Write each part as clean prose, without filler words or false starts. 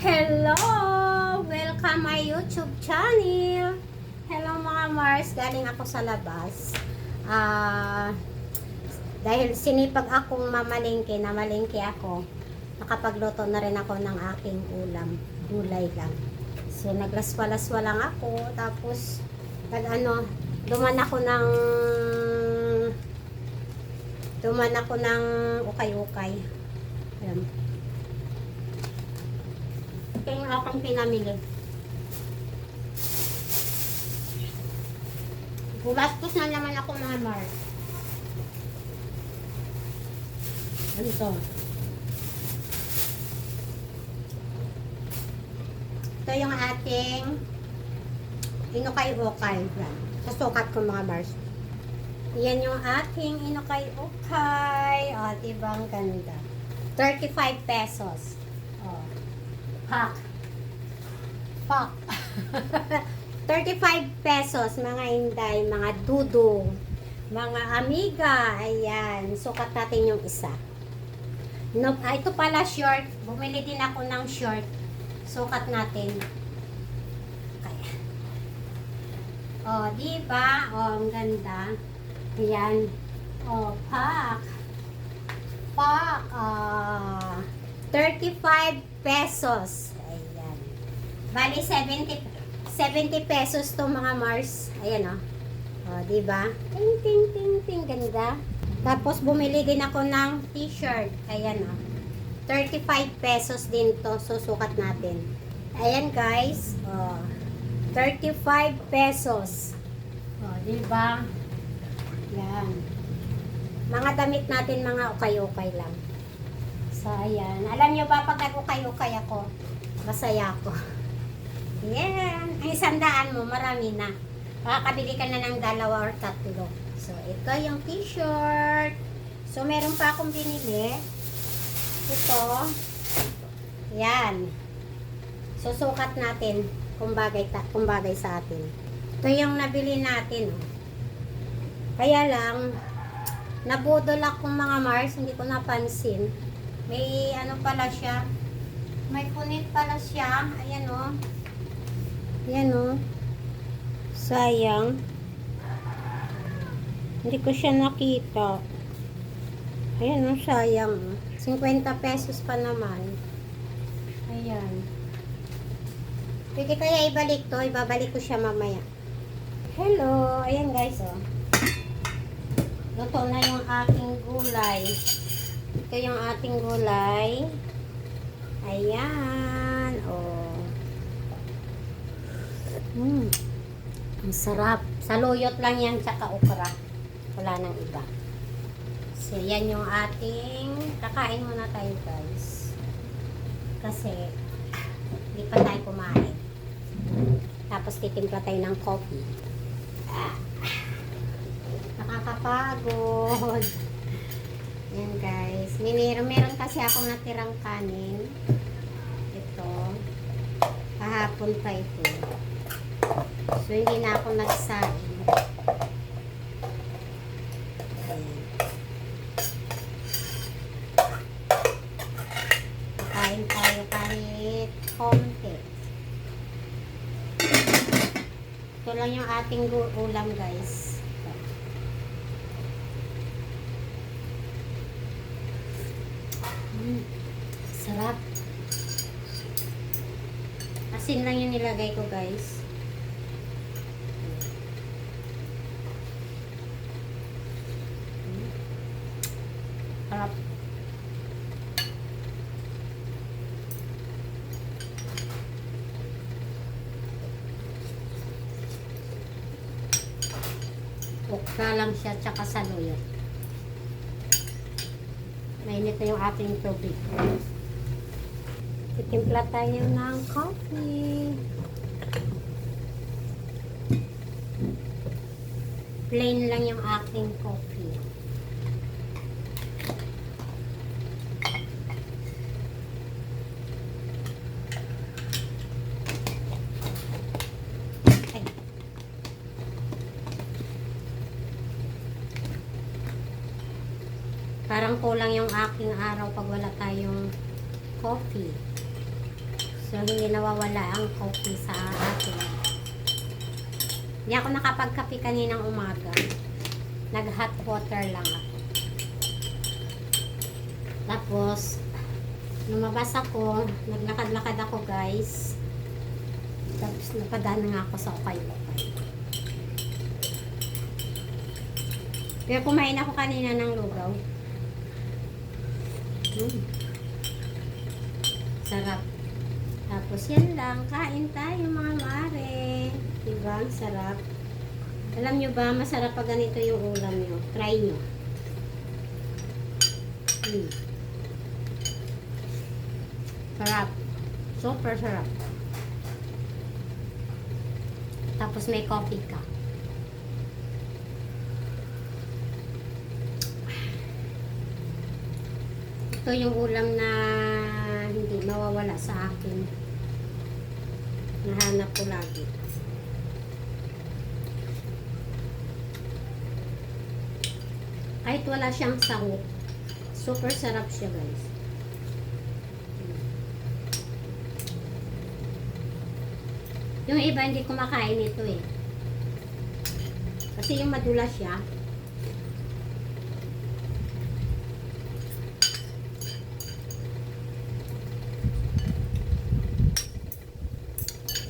Hello! Welcome my YouTube channel! Hello mga Mars, galing ako sa labas. Dahil sinipag akong mamalengke, namalengke ako, nakapagluto na rin ako ng aking ulam. Gulay lang. So naglaswa-laswa lang ako, tapos duman ako ng ukay-ukay. Ayan. Ito yung aking pinamili. Gumastos na naman ako mga Mar. Ano to? Ito yung ating inukay-ukay. Sasukat ko mga Mars. Yan yung ating inukay-ukay. O, diba ang ganda. 35 pesos. O. Pak. 35 pesos, mga inday, mga dudong, mga amiga. Ayan, sukat natin yung isa. No, ito pala short. Bumili din ako ng short. Sukat natin. Kaya. O, diba? O, ang ganda. Ayan. O, pak. 35 pesos. Ayan. Bali, 70 pesos to mga Mars. Ayan o. O, diba? Ting, ting, ting, ting. Ganda. Tapos, bumili din ako ng t-shirt. Ayan o. 35 pesos din to. Susukat natin. Ayan guys. O. 35 pesos. O, diba? Yan. Mga damit natin, mga ukay-ukay lang. So, ayan. Alam nyo ba, pag nag-ukay-ukay ako, masaya ako. Yan. Ang 100 mo, marami na. Makakabili ka na ng 2 or 3. So, ito yung t-shirt. So, meron pa akong binili. Ito. Yan. Susukat natin kung bagay sa atin. Ito yung nabili natin. Oh. Kaya lang, nabudol akong mga Mars, hindi ko napansin. May ano pala siya. May punit pala siya. Ayan o. Ayan o. Sayang. Hindi ko siya nakita. Ayan o, sayang. 50 pesos pa naman. Ayan. Pwede kaya ibalik to. Ibabalik ko siya mamaya. Hello. Ayan guys o. Luto na yung aking gulay. Ito yung ating gulay. Ayan. Oh. Ang sarap. Saluyot lang yan tsaka okra. Wala nang iba. So, yan yung ating kakain muna tayo guys. Kasi hindi pa tayo kumain. Tapos titimpla tayo ng coffee. Nakakapagod. Yan guys. Meron kasi akong natirang kanin. Ito. Kahapon pa ito. So, hindi na ako nagsain. Kain tayo kahit konti. Ito lang yung ating ulam guys. Sarap. Asin lang yung nilagay ko guys. Sarap. Okra lang siya tsaka saluyot. Mainit na yung ating tubig. Titimpla tayo ng coffee. Plain lang yung aking coffee. Ay. Parang kulang yung aking araw pag wala tayong coffee. So, hindi nawawala ang coffee sa atin. Hindi ako nakapagkape kaninang umaga. Nag-hot water lang ako. Tapos, lumabas ako. Naglakad-lakad ako, guys. Tapos, napadaan nga ako sa ukay-ukay. Pero kumain ako kanina ng lugaw. Sarap. Tapos yan lang, kain tayo mga mare. Diba? Sarap. Alam nyo ba, masarap pag ganito yung ulam nyo. Try nyo. Sarap. Super sarap. Tapos may coffee ka. Ito yung ulam na hindi mawawala sa akin. Nahanap ko lagi. Kahit wala siyang sahog, super sarap siya, guys. Yung iba hindi kumakain ito eh. Kasi yung madulas siya.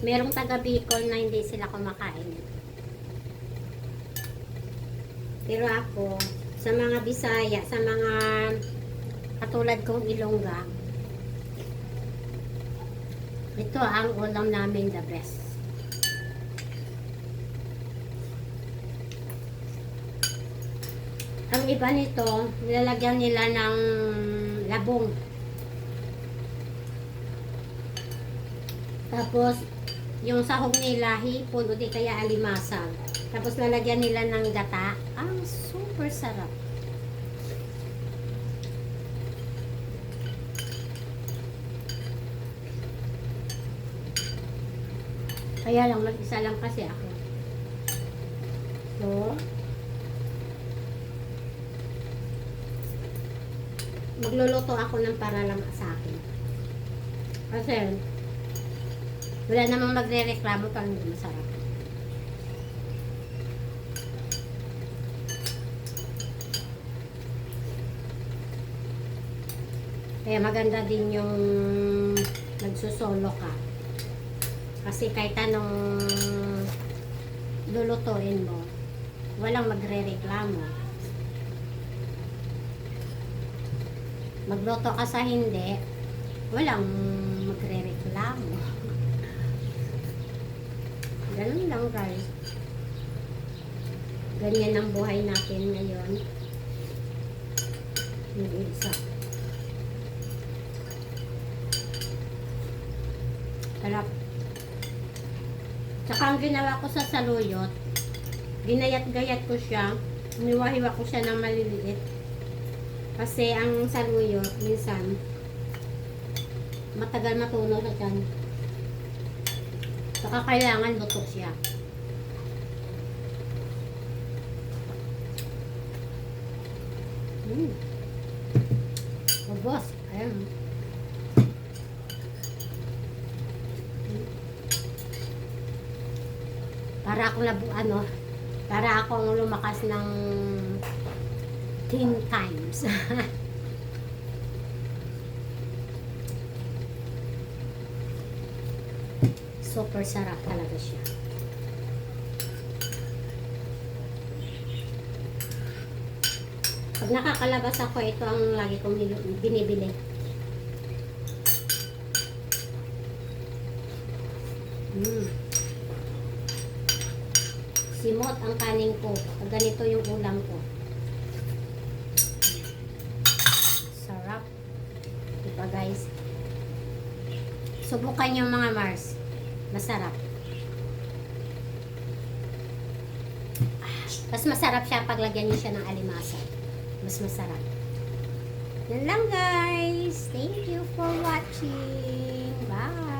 Merong taga Bicol na hindi sila kumakain. Pero ako, sa mga Bisaya, sa mga katulad kong Ilongga, ito ang ulam namin the best. Ang iba nito, nilalagyan nila ng labong. Tapos, yung sahog nila, hipon o di kaya alimasag. Tapos lalagyan nila ng gata. Ang super sarap. Kaya lang, mag-isa lang kasi ako. So, magluluto ako ng para lang sa akin. Kasi, wala namang magre-reklamo pag hindi masarap. Kaya maganda din yung nagsusolo ka. Kasi kahit anong lulutuin mo, walang magre-reklamo. Magluto ka sa hindi, walang magre-reklamo. Ganun lang, guys. Ganyan ang buhay natin ngayon. Yung isa. Sarap. Tsaka ang ginawa ko sa saluyot, ginayat-gayat ko siya, hiniwa-hiwa ko siya ng maliliit. Kasi ang saluyot, minsan, matagal matunaw sa tiyan. Saka kailangan luto siya. Oh, boss. Ayan. Para akong para akong lumakas ng 10 times. Super sarap talaga siya. Pag nakakalabas ako, ito ang lagi kong binibili. Simot ang kanin ko. Pag ganito yung ulam ko. Sarap. Diba, guys? Subukan yung mga Mars. Masarap. Mas masarap siya pag lagyan niyo siya ng alimasa. Mas masarap. Yan lang, guys. Thank you for watching. Bye.